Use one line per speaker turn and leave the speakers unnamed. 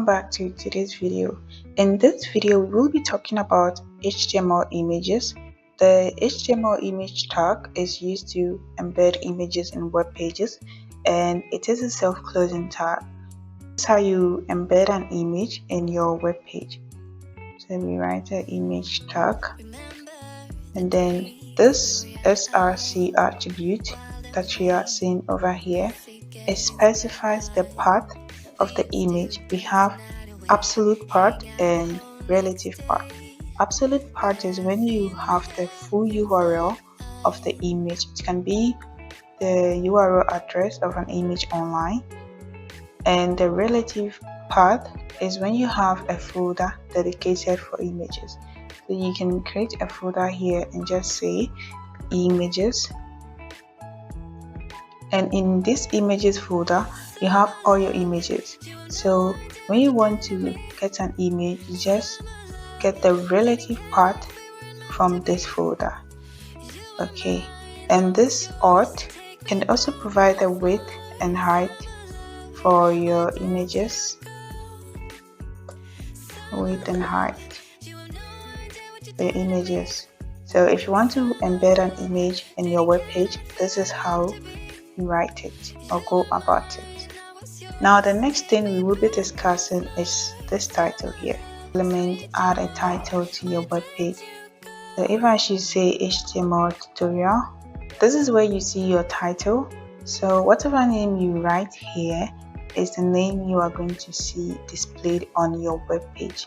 back to today's video. In this video, we will be talking about HTML images. The HTML image tag is used to embed images in web pages, and it is a self-closing tag. This is how you embed an image in your web page. So we write an image tag, and then this src attribute that you are seeing over here, it specifies the path of the image. We have absolute path and relative path. Absolute path is when you have the full URL of the image. It can be the URL address of an image online, and the relative path is when you have a folder dedicated for images. So you can create a folder here and just say images, and in this images folder you have all your images. So when you want to get an image, you just get the relative path from this folder. Okay, and this auth can also provide the width and height for your images. Width and height for your images. So if you want to embed an image in your web page, this is how you write it or go about it. Now the next thing we will be discussing is this title here. Element, add a title to your web page. So if I should say HTML tutorial, this is where you see your title. So whatever name you write here is the name you are going to see displayed on your web page.